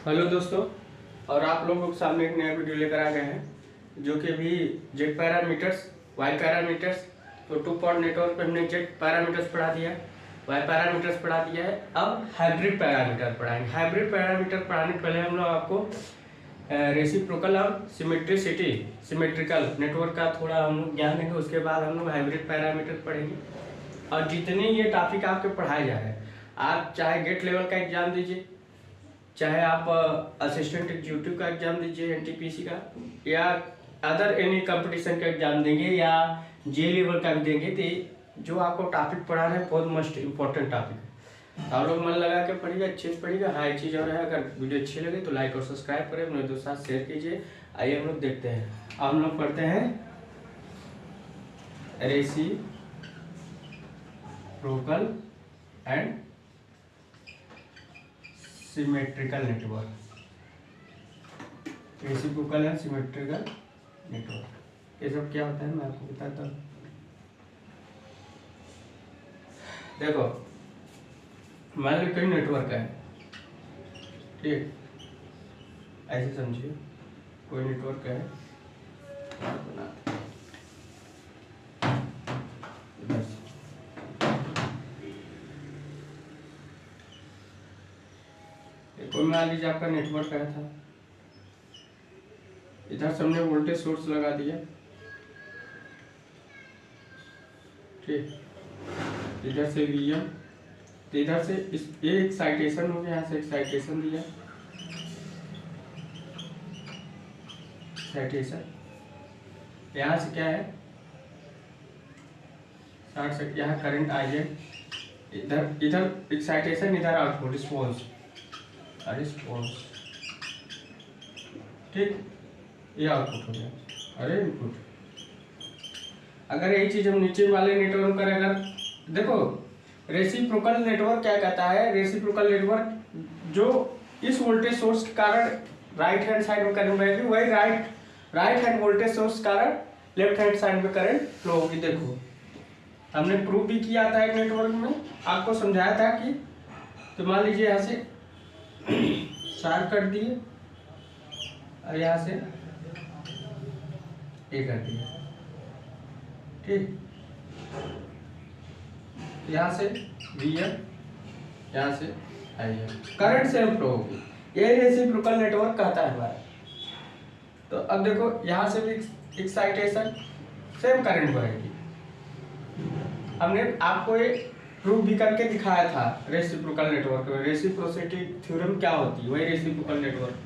Hello दोस्तों, और आप लोगों के सामने एक नया वीडियो लेकर आ गए हैं जो कि अभी जेड पैरामीटर्स, वाई पैरामीटर्स। तो टू पॉइंट नेटवर्क पे हमने जेड पैरामीटर्स पढ़ा दिया है, वाई पैरामीटर्स पढ़ा दिया है। अब हाइब्रिड पैरामीटर पढ़ाएंगे। हाइब्रिड पैरामीटर पढ़ाने के पहले हम लोग आपको रेसिप्रोकल और सिमेट्रिकल नेटवर्क का थोड़ा हम लोग ज्ञान देंगे। उसके बाद हम लोग हाइब्रिड पैरामीटर पढ़ेंगे। और जितने ये टॉपिक आपके पढ़ाए जा रहे हैं, आप चाहे गेट लेवल का एग्जाम दीजिए, चाहे आप असिस्टेंट एग्जीक्यूटिव का एग्जाम दीजिए एनटीपीसी का, या अदर एनी कंपटीशन का एग्जाम देंगे, या जे लेवल का भी देंगे, तो जो आपको टॉपिक पढ़ा रहे हैं बहुत मोस्ट इम्पोर्टेंट टॉपिक है। आप लोग मन लगा के पढ़िएगा, अच्छे से पढ़िएगा। हाँ, एक चीज़ और है, अगर वीडियो अच्छी लगे तो लाइक और सब्सक्राइब करें, अपने दोस्तों के साथ शेयर कीजिए। आइए हम लोग देखते हैं। अब हम लोग पढ़ते हैं reciprocal and symmetrical network. Reciprocal and symmetrical network, ये सब क्या होता है मैं आपको बताता हूँ। देखो, मान लो कोई नेटवर्क है, ठीक, ऐसे समझिए कोई नेटवर्क है, कोई मान लीजिए आपका नेटवर्क आया था, इधर से हमने वोल्टेज सोर्स लगा दिया, ठीक, इधर से वीएम, तो इधर से ये एक्साइटेशन हो गया, यहाँ से एक्साइटेशन दिया, एक्साइटेशन, यहाँ से क्या है शॉर्ट सर्किट, यहाँ करंट आई है, इधर एक्साइटेशन, इधर आउटपुट रिस्पॉन्स, ठीक, ये आउटपुट हो गया, अरे इनपुट। अगर यही चीज हम नीचे वाले नेटवर्क करें, अगर देखो रेसिप्रोकल नेटवर्क क्या कहता है, रेसिप्रोकल नेटवर्क जो इस वोल्टेज सोर्स के कारण राइट हैंड साइड में करंट बहेगी, वही राइट हैंड वोल्टेज सोर्स के कारण लेफ्ट हैंड साइड में करंट फ्लो होगी। देखो, हमने प्रूव भी किया था एक नेटवर्क में, आपको समझाया था कि तो मान लीजिए यहाँ से शार्ट कर दिए और यहाँ से ये कर दिया, ठीक, यहाँ से वीएम, यहाँ से आईएम, करंट सेम फ्लो होगी। ये रेसिप्रोकल नेटवर्क कहता है हमारा। तो अब देखो, यहाँ से भी एक्साइटेशन, सेम करंट बहेगी। हमने आपको ये प्रूव भी करके दिखाया था रेसिप्रोकल नेटवर्क में। रेसिप्रोसिटी थ्योरम क्या होती है, वही रेसिप्रोकल नेटवर्क।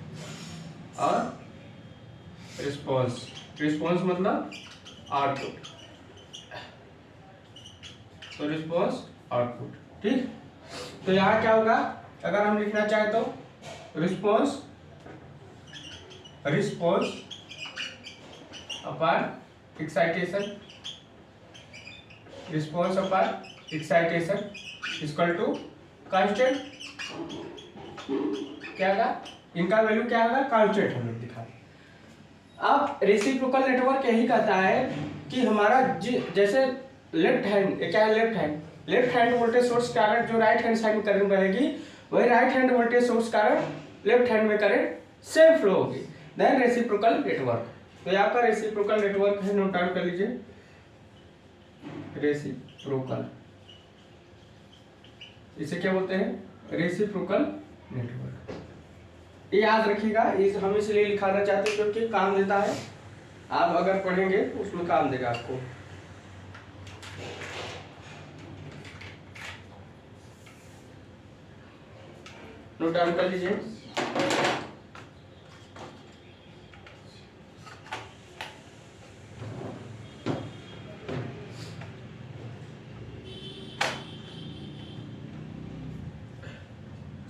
और रिस्पॉन्स मतलब आउटपुट, तो रिस्पॉन्स आउटपुट, ठीक। तो यहाँ क्या होगा, अगर हम लिखना चाहे तो response upon excitation, response upon excitation equal to constant, क्या होगा, इनका वैल्यू क्या होगा, कांस्टेंट हम लोग दिखा। अब रेसिप्रोकल नेटवर्क यही कहता है कि हमारा जैसे लेफ्ट हैंड, क्या है, लेफ्ट हैंड वोल्टेज सोर्स कारण जो राइट हैंड साइड में करंट बहेगी, वही राइट हैंड वोल्टेज सोर्स कारण लेफ्ट हैंड में करंट सेम फ्लो होगी, देन रेसिप्रोकल नेटवर्क। तो यहाँ पर रेसिप्रोकल नेटवर्क है, नोट डाउन कर लीजिए, रेसिप्रोकल, इसे क्या बोलते हैं, रेसिप्रोकल नेटवर्क। ये याद रखिएगा, इस हम इसलिए लिखाना चाहते हैं क्योंकि काम देता है, आप अगर पढ़ेंगे तो उसमें काम देगा आपको। नोट डाउन कर लीजिए।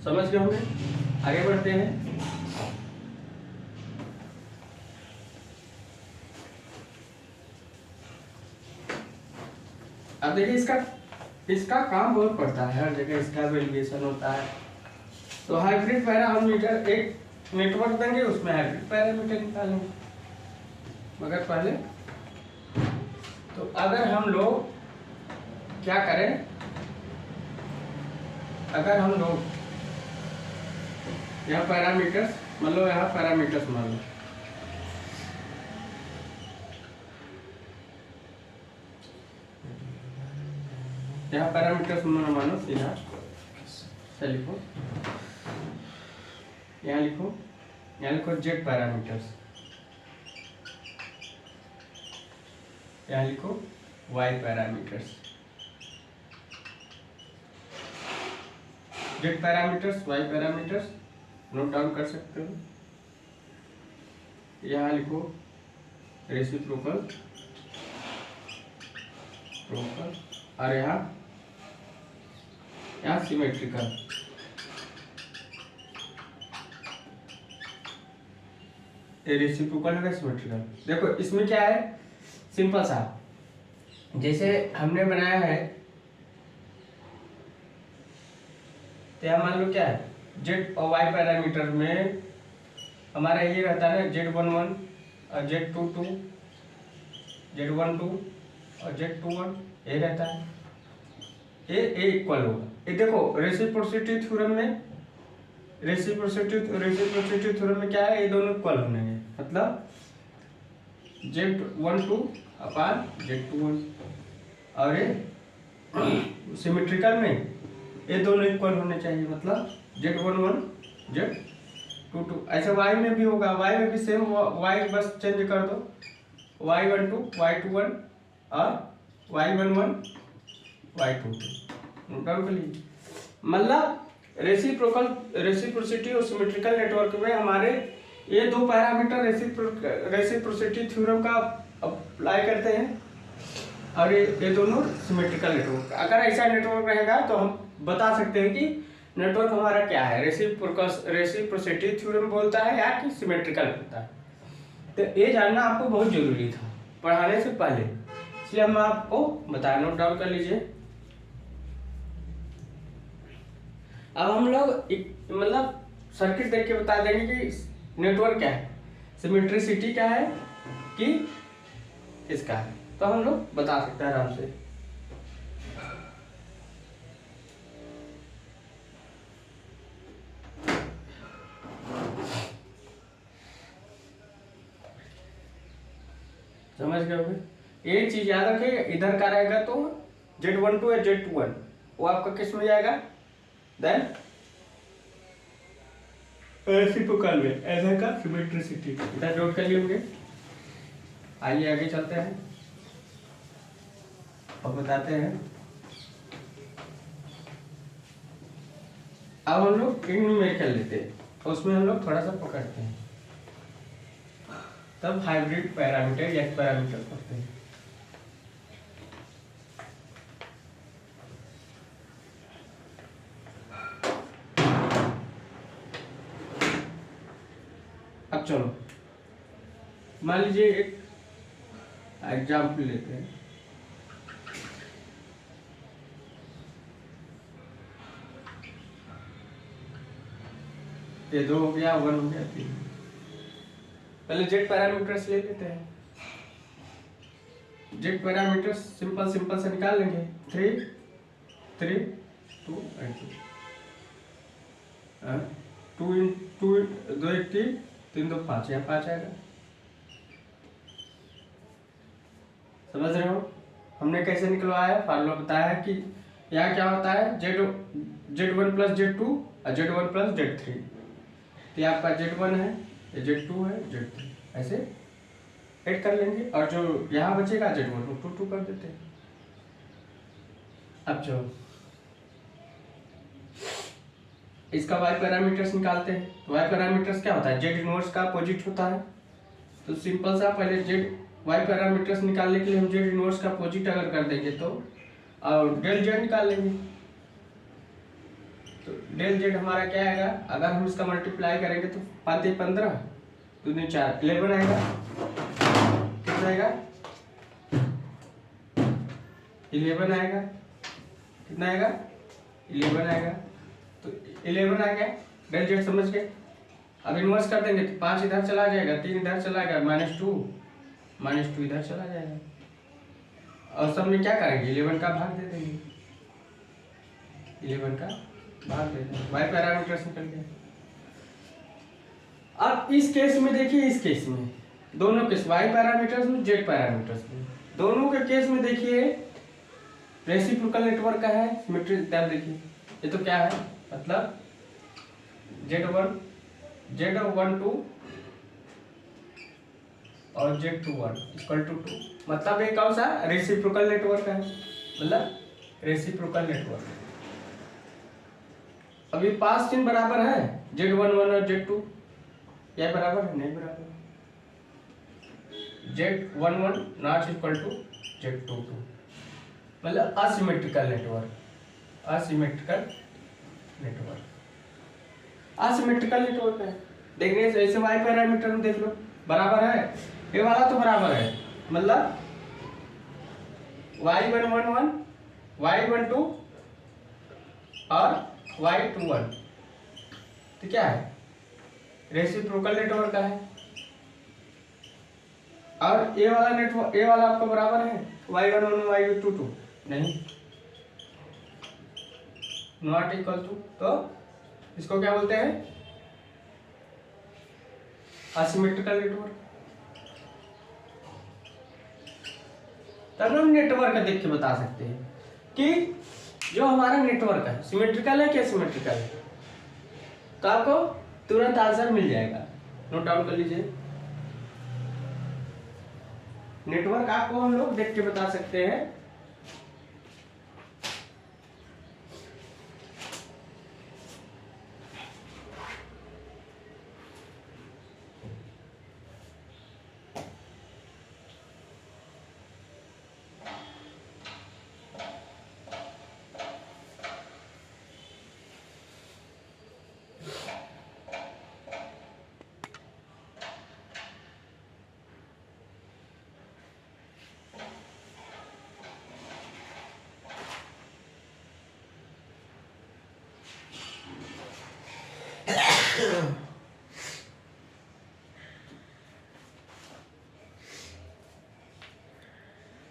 समझ गए होंगे, आगे बढ़ते हैं। अब देखिए, इसका काम बहुत पड़ता है, हर जगह इसका वेरिएशन होता है। तो हाइब्रिड पैरामीटर, एक नेटवर्क देंगे उसमें हाइब्रिड पैरामीटर निकालेंगे। मगर पहले तो अगर हम लोग क्या करें, अगर हम लोग यहाँ पैरामीटर्स मतलब यहाँ पैरामीटर्स मान लो, यहाँ पैरामीटर्स मानो सीधा से लिखो, यहाँ लिखो जेड पैरामीटर्स, यहाँ लिखो Y parameters, Z parameters Y parameters note down कर सकते हो। यहाँ लिखो रेसिप्रोकल और यहाँ सिमेट्रिकल। रेसिप्रोकल है सिमेट्रिकल। देखो इसमें क्या है, सिंपल सा, जैसे हमने बनाया है तो यहाँ मान लो क्या है, जेड और वाई पैरामीटर में हमारा ये रहता है Z11 और Z22, Z12 और Z21, ये रहता है, ये इक्वल होगा। ये देखो रेसिप्रोसिटी थ्योरम में, रेसिप्रोसिटी थ्योरम में क्या है, ये दोनों इक्वल होने हैं, मतलब Z12 अपान Z21, और ये सिमेट्रिकल में ये दोनों इक्वल होने चाहिए, मतलब Z11 Z22। ऐसे वाई में भी होगा, वाई में भी सेम, वाई बस चेंज कर दो, Y12 Y21 और Y11 Y22 कर लीजिए। मतलब रेसिप्रोसिटी और सिमेट्रिकल नेटवर्क में हमारे ये दो पैरामीटर रेसिप्रोसिटी थ्योरम का अप्लाई करते हैं, और ये दोनों सिमेट्रिकल नेटवर्क। अगर ऐसा नेटवर्क रहेगा तो हम बता सकते हैं कि नेटवर्क हमारा क्या है, रेसिप्रोसिटी थ्योरम बोलता है या कि सिमेट्रिकल बोलता है। तो ये जानना आपको बहुत जरूरी था पढ़ाने से पहले, इसलिए हम आपको बताया, नोट डाउन कर लीजिए। अब हम लोग मतलब सर्किट देख के बता देंगे कि नेटवर्क क्या है, सिमेट्रिसिटी क्या है कि इसका है, तो हम लोग बता सकते हैं आराम से। समझ गए होंगे। एक चीज याद रखिए, इधर का रहेगा तो Z12 या Z21 वो आपका किस में जाएगा, देन रेसिप्रोकल में, ऐसा का सिमेट्रिसिटी। इधर नोट कर लिए। आइए आगे चलते हैं और बताते हैं। अब हम लोग न्यूमेरिकल लेते हैं, उसमें हम लोग थोड़ा सा पकड़ते हैं, तब हाइब्रिड पैरामीटर या पैरामीटर पढ़ते हैं। अब चलो मान लीजिए एक एग्जाम्पल लेते हैं। ये 2 हो गया, 1 हो गया, 3। पहले जेड पैरामीटर्स ले लेते हैं। जेड पैरामीटर्स सिंपल से निकाल लेंगे, 3 3 2 एंड 2 2 2 1 3 3 2 5, यहाँ 5 आएगा। समझ रहे हो हमने कैसे निकलवाया है, फार्मूला बताया है कि यहाँ क्या होता है, Z1 प्लस Z2 और Z1 प्लस Z3। तो यहाँ आपका Z1 है, Z2 है, Z3, ऐसे ऐड कर लेंगे, और जो यहाँ बचेगा Z1 को 2 2 कर देते हैं। अब जो इसका वाई पैरामीटर्स निकालते हैं, तो वाई पैरामीटर्स क्या होता है, जेड इनवर्स का अपोजिट होता है। तो सिंपल सा पहले जेड वाई पैरामीटर्स निकालने के लिए हम जेड इनवर्स का अपोजिट अगर कर देंगे तो, और डेल जेड निकाल लेंगे, तो डेल जेड हमारा क्या आएगा, अगर हम इसका मल्टीप्लाई करेंगे तो 5 15 2 4 11 आएगा। कितना आएगा, 11 आएगा। कितना आएगा, 11 आएगा। तो 11 आ गया, डेल जेड समझ गए। अब इनवर्स कर देंगे तो 5 इधर चला जाएगा, 3 इधर चला गया, -2 इधर चला जाएगा, और सब में क्या करेंगे, 11 का भाग दे देंगे, 11 का भाग दे देंगे। वाई पैरामीटर्स निकल गया। अब इस केस में देखिए, इस केस में दोनों केस वाई पैरामीटर्स में जेड पैरामीटर्स में दोनों के केस में देखिए रेसिप्रोकल नेटवर्क का है, सिमेट्रिक। तब देखिए ये तो क्या है, मतलब Z12 और Z21 इक्वल टू 2, मतलब ये कौन सा रेसिप्रोकल नेटवर्क है, मतलब रेसिप्रोकल नेटवर्क। अभी पास चिन्ह बराबर है Z11 और Z2, क्या बराबर है? नहीं बराबर। Z11 not equal to Z22, मतलब asymmetrical network, asymmetrical network, asymmetrical network है। देखने से ऐसे वाई पैरामीटर में देख लो बराबर है, ये वाला तो बराबर है, मतलब Y111 Y12 और Y21 तो क्या है, रेसिप्रोकल नेटवर्क का है। और ये वाला नेटवर्क, ये वाला आपका बराबर है Y11 Y22 नहीं, नॉट इक्वल टू, तो इसको क्या बोलते हैं, असिमेट्रिकल नेटवर्क। तब हम नेटवर्क देख के बता सकते हैं कि जो हमारा नेटवर्क है सिमेट्रिकल है कि असिमेट्रिकल है, तो आपको तुरंत आंसर मिल जाएगा। नोट डाउन कर लीजिए, नेटवर्क आपको हम लोग देख के बता सकते हैं।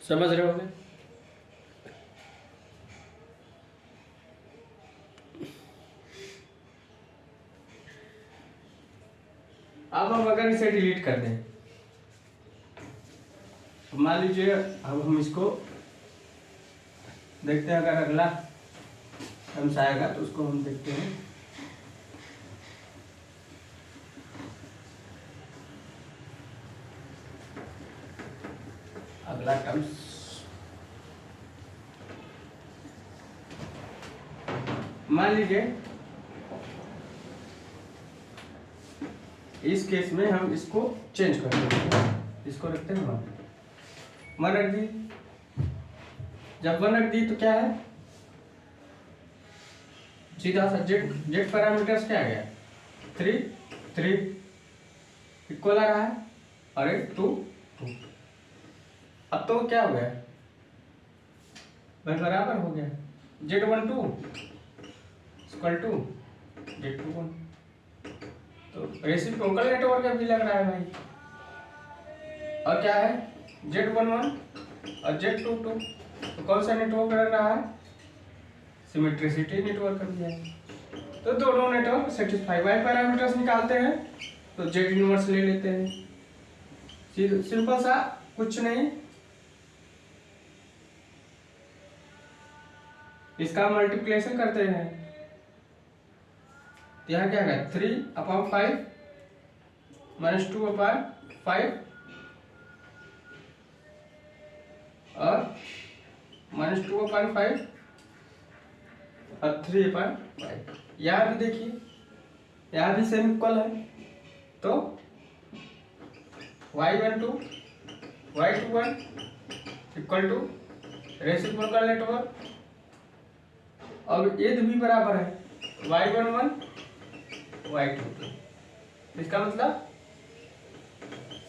समझ रहे होंगे। अब हम अगर इसे डिलीट कर दें, तो मान लीजिए अब हम इसको देखते हैं, अगर अगला टर्म्स आएगा तो उसको हम देखते हैं। अगला टर्म्स मान लीजिए इस केस में हम इसको चेंज कर देते हैं, इसको रखते हैं 1 रख दी। जब 1 रख दी तो क्या है, सीधा सा जेड पैरामीटर्स क्या आ गया, 3 इक्वल आ रहा है और 2 अब तो क्या हो गया भाई, बराबर हो गया। Z12 इक्वल टू Z21, तो रेसिप्रोकल नेटवर्क भी लग रहा है भाई। और क्या है Z11 और Z22, तो कौन सा नेटवर्क लग रहा है, सिमेट्रिसिटी नेटवर्क भी है। तो दोनों नेटवर्क सेटिस्फाई। वाई पैरामीटर्स निकालते हैं तो Z इनवर्स ले लेते हैं, सिंपल सा, कुछ नहीं। इसका मल्टीप्लिकेशन करते हैं, यहाँ क्या है 3/5 -2/5 और -2/5 और 3/5। यहाँ भी देखिए, यहाँ भी सेम इक्वल है, तो Y12 Y21 equal to reciprocal network, और ये भी बराबर है Y11 Y22, इसका मतलब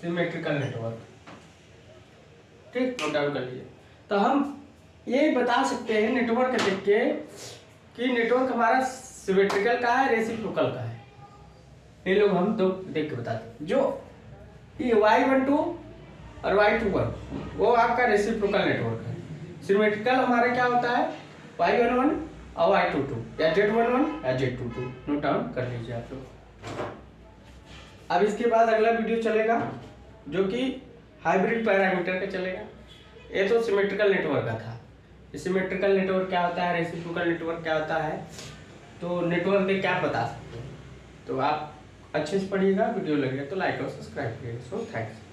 सिमेट्रिकल नेटवर्क। ठीक, नोट डाउन कर लीजिए। तो हम ये बता सकते हैं नेटवर्क देख के कि नेटवर्क हमारा सिमेट्रिकल का है, रेसिप्रोकल का है। ये लोग हम तो देख के बताते हैं। जो ये Y12 और Y21 वो आपका रेसिप्रोकल नेटवर्क है। सिमेट्रिकल हमारा क्या होता है, Y11 और Y22 या Z11 या Z22। नोट डाउन कर लीजिए आप लोग। अब इसके बाद अगला वीडियो चलेगा जो कि हाइब्रिड पैरामीटर का चलेगा। ये तो सिमेट्रिकल नेटवर्क का था। सिमेट्रिकल नेटवर्क क्या होता है, रेसिप्रोकल नेटवर्क क्या होता है, तो नेटवर्क के क्या बता सकते हैं। तो आप अच्छे से पढ़िएगा, वीडियो लगेगा तो लाइक और सब्सक्राइब करिएगा। So thanks.